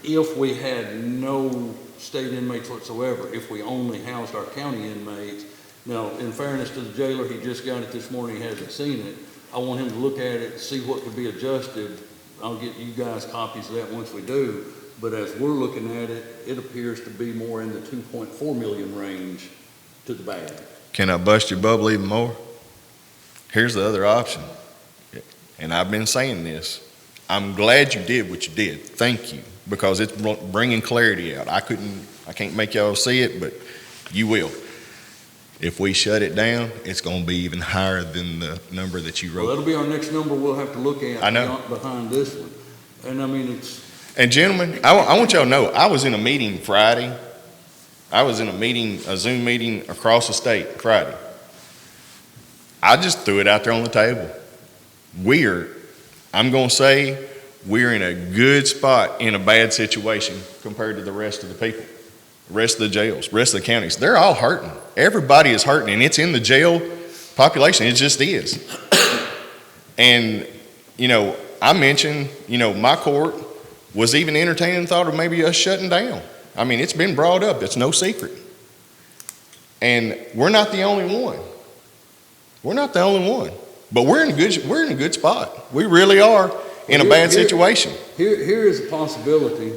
If we had no state inmates whatsoever, if we only housed our county inmates. Now, in fairness to the jailer, he just got it this morning, he hasn't seen it. I want him to look at it, see what could be adjusted. I'll get you guys copies of that once we do. But as we're looking at it, it appears to be more in the 2.4 million range to the bad. Can I bust your bubble even more? Here's the other option. And I've been saying this. I'm glad you did what you did. Thank you. Because it's bringing clarity out. I can't make y'all see it, but you will. If we shut it down, it's going to be even higher than the number that you wrote. Well, that'll be our next number we'll have to look at. I know. Behind this one. And I mean, And gentlemen, I want y'all to know, I was in a meeting Friday. I was in a Zoom meeting across the state Friday. I just threw it out there on the table. I'm going to say, we're in a good spot in a bad situation compared to the rest of the people, the rest of the jails, rest of the counties. They're all hurting. Everybody is hurting, and it's in the jail population. It just is. And, I mentioned, my court was even entertaining the thought of maybe us shutting down. I mean, it's been brought up. It's no secret. And we're not the only one. We're not the only one. But we're in a good spot. We really are in a bad situation. Here is a possibility.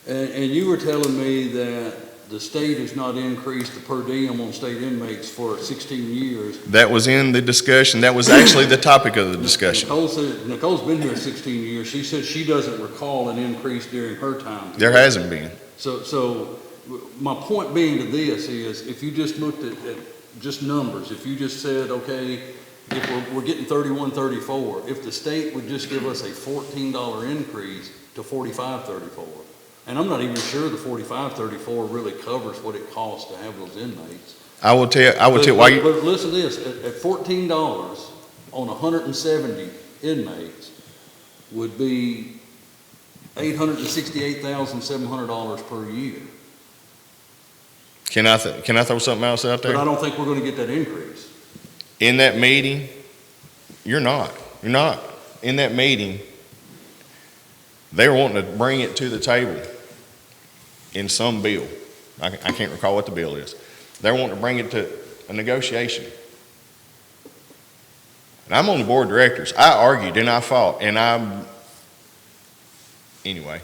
And you were telling me that the state has not increased the per diem on state inmates for 16 years. That was in the discussion. That was actually the topic of the discussion. Nicole's been here 16 years. She said she doesn't recall an increase during her time. There hasn't been. So my point being to this is, if you just looked at just numbers, if you just said, okay, if we're getting 31.34, if the state would just give us a $14 increase to 45.34, and I'm not even sure the 45.34 really covers what it costs to have those inmates. I will tell why you. But listen to this, at $14 on 170 inmates would be $868,700 per year. Can I throw something else out there? But I don't think we're going to get that increase. In that meeting, you're not. In that meeting, they were wanting to bring it to the table. in some bill. I can't recall what the bill is. They're wanting to bring it to a negotiation. And I'm on the board of directors. I argued and I fought and anyway,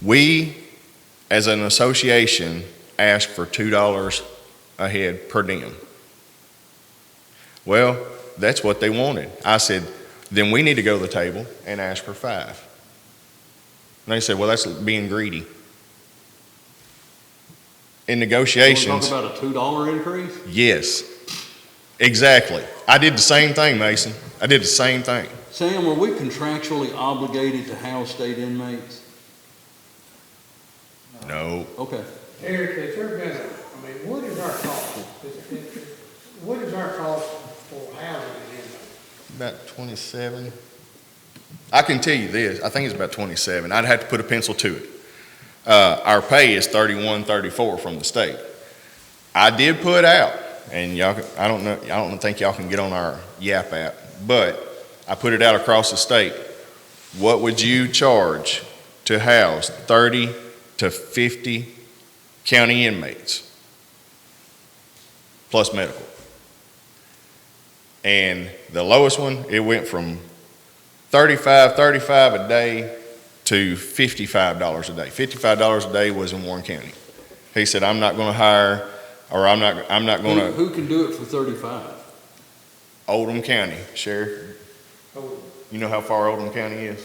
we as an association asked for $2 a head per diem. Well, that's what they wanted. I said, then we need to go to the table and ask for $5. And they said, well, that's being greedy. In negotiations. Talk about a $2 increase? Yes, exactly. I did the same thing, Mason. I did the same thing. Sam, were we contractually obligated to house state inmates? No. Okay. Eric, has there been what is our cost? What is our cost for housing an inmate? About 27. I can tell you this, I think it's about 27. I'd have to put a pencil to it. Our pay is 31, 34 from the state. I did put out, and y'all, I don't think y'all can get on our YAP app, but I put it out across the state. What would you charge to house 30 to 50 county inmates plus medical? And the lowest one, it went from $35 a day to $55 a day. $55 a day was in Warren County. He said, I'm not going to hire, or I'm not going to. Who can do it for 35? Oldham County, Sheriff. You know how far Oldham County is?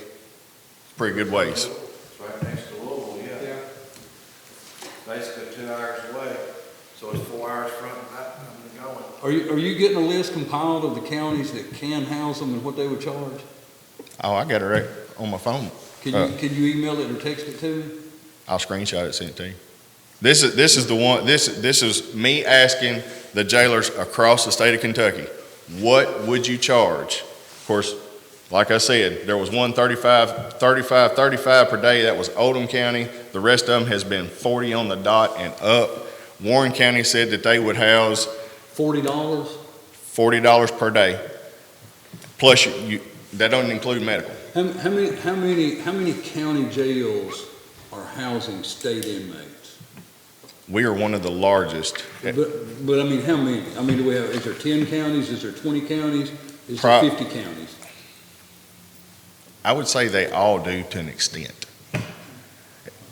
Pretty good ways. It's right next to Louisville, yeah. Basically 2 hours away, so it's 4 hours front and back, going. Are you getting a list compiled of the counties that can house them and what they would charge? Oh, I got it right on my phone. Can you email it or text it to me? I'll screenshot it, send it to you. This is the one, this is me asking the jailers across the state of Kentucky, what would you charge? Of course, like I said, there was one 35 per day. That was Oldham County. The rest of them has been 40 on the dot and up. Warren County said that they would house $40? $40 per day. Plus, that don't include medical. How many county jails are housing state inmates? We are one of the largest. But I mean, how many? I mean, is there 10 counties? Is there 20 counties? Is there 50 counties? I would say they all do to an extent.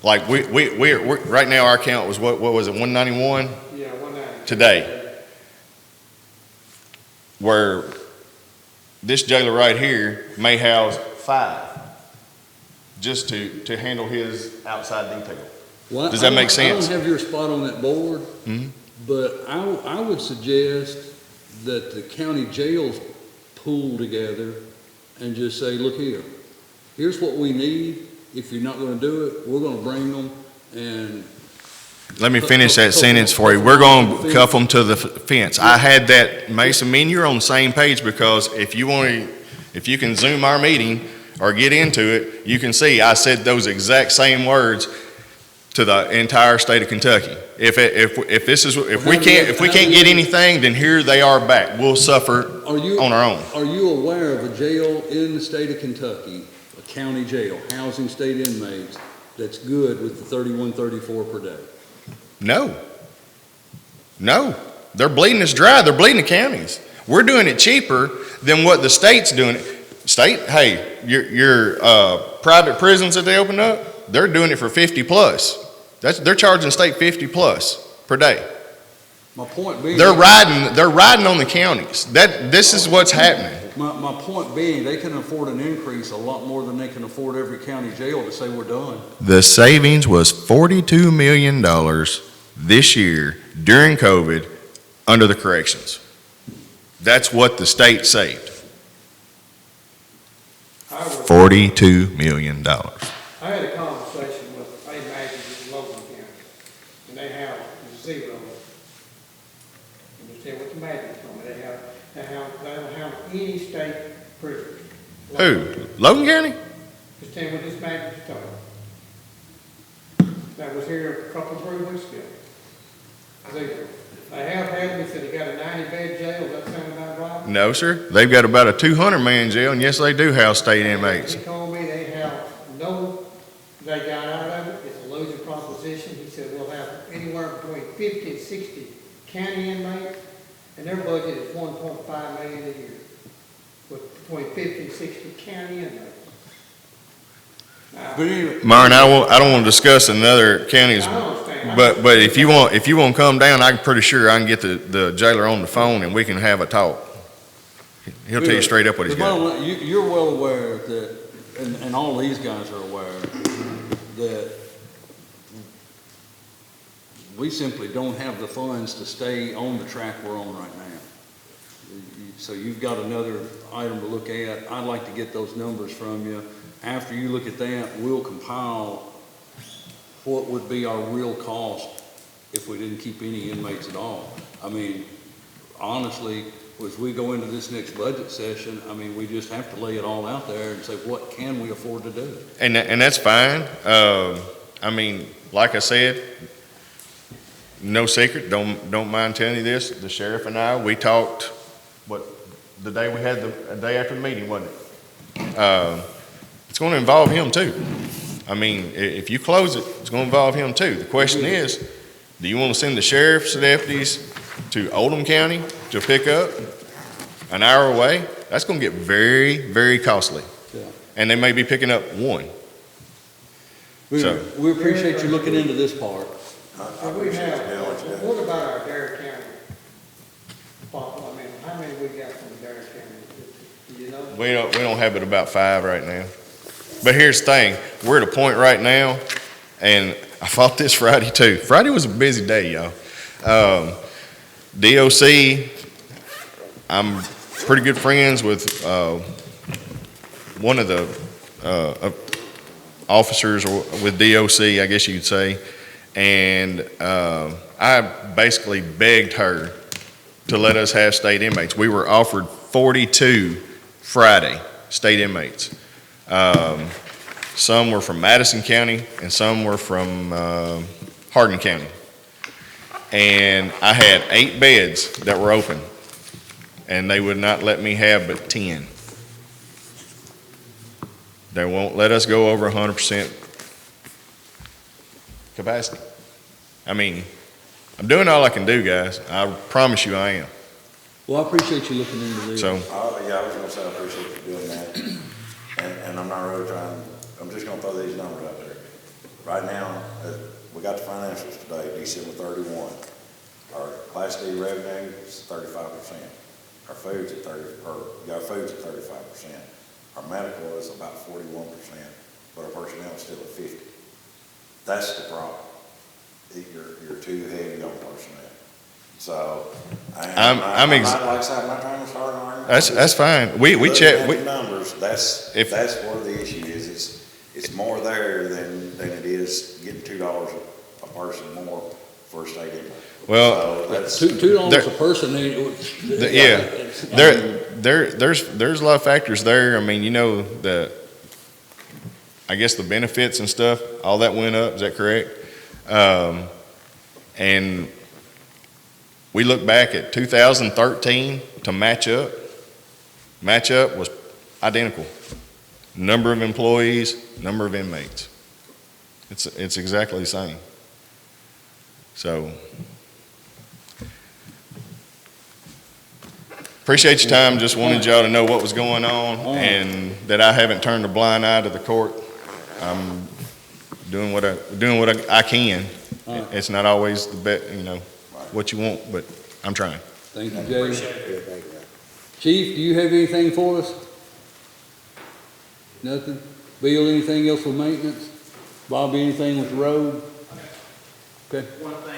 Like we're right now, our count was what was it, 191? Yeah, 190. Today. Where this jailer right here may house 5 just to handle his outside detail. Well, Does that make sense? I don't have your spot on that board, but I would suggest that the county jails pool together and just say, look here, here's what we need. If you're not going to do it, we're going to bring them and... Let me finish that sentence for you. We're going to cuff them to the fence. I had that, Mason, me and you're on the same page, because if you can Zoom our meeting or get into it, you can see I said those exact same words to the entire state of Kentucky. If we can't get anything, then here they are back. We'll suffer on our own. Are you aware of a jail in the state of Kentucky, a county jail, housing state inmates, that's good with the 31, 34 per day? No. They're bleeding us dry. They're bleeding the counties. We're doing it cheaper than what the state's doing it. State, hey, your private prisons that they open up, they're doing it for 50 plus. They're charging state 50 plus per day. My point being, they're riding on the counties. This is what's happening. My point being, they can afford an increase a lot more than they can afford every county jail to say we're done. The savings was $42 million this year during COVID under the corrections. That's what the state saved. $42 million. I had a conversation with a manager in Logan County, and they have 0. And just tell what the manager told me. They don't have any state prisoners. Who? Logan County? Just tell me what this manager told me. That was here a couple, 3 weeks ago. 0. They have had me, said they got a 90-bed jail. Does that sound about right? No, sir. They've got about a 200-man jail, and yes, they do house state inmates. He told me they got said we'll have anywhere between 50 and 60 county inmates, and their budget is 1.5 million a year, with between 50 and 60 county inmates. Now, But anyway, Myron, I don't want to discuss another counties, I understand. but if you want to come down, I'm pretty sure I can get the jailer on the phone and we can have a talk. He'll tell you straight up what he's the bottom got. line, you're well aware that, and all these guys are aware, that we simply don't have the funds to stay on the track we're on right now. So you've got another item to look at. I'd like to get those numbers from you. After you look at that, we'll compile what would be our real cost if we didn't keep any inmates at all. I mean, honestly, as we go into this next budget session, I mean, we just have to lay it all out there and say, what can we afford to do? And that's fine. I mean, like I said, no secret, don't mind telling you this, the sheriff and I, we talked, the day we had the day after the meeting, wasn't it? It's going to involve him too. I mean, if you close it, it's going to involve him too. The question is, do you want to send the sheriff's deputies to Oldham County to pick up an hour away? That's going to get very, very costly. Yeah. And they may be picking up one. So- We appreciate you looking into this part. I appreciate you doing what you're doing. What about our Dare County? I mean, how many we got from Dare County? Do you know? We don't have but about 5 right now. But here's the thing, we're at a point right now, and I fought this Friday too. Friday was a busy day, y'all. DOC, I'm pretty good friends with one of the officers with DOC, I guess you could say, and I basically begged her to let us have state inmates. We were offered 42 Friday state inmates. Some were from Madison County and some were from Hardin County. And I had 8 beds that were open, and they would not let me have but 10. They won't let us go over 100% capacity. I mean, I'm doing all I can do, guys. I promise you I am. Well, I appreciate you looking into this. So, Yeah, I was gonna say, I appreciate you doing that. And I'm not really trying, I'm just gonna throw these numbers out there. Right now, we got the financials today, December 31. Our Class D revenue is 35%. Our food's at 35%. Our medical is about 41%, but our personnel is still at 50%. That's the problem. You're too heavy on personnel. So, I'm not like I said, I'm not trying to start an argument. that's fine. We check. The numbers, that's where the issue is. It's more there than it is getting $2 a person more for a state inmate. Well, So that's $2 a person. There's a lot of factors there. I mean, you know, I guess the benefits and stuff, all that went up. Is that correct? And we look back at 2013 to match up. Match up was identical. Number of employees, number of inmates. It's exactly the same. So, appreciate your time. Just wanted y'all to know what was going on and that I haven't turned a blind eye to the court. I'm doing what I can. It's not always the best, what you want, but I'm trying. Thank you, Jay. Chief, do you have anything for us? Nothing? Bill, anything else with maintenance? Bobby, anything with the road? Okay. One thing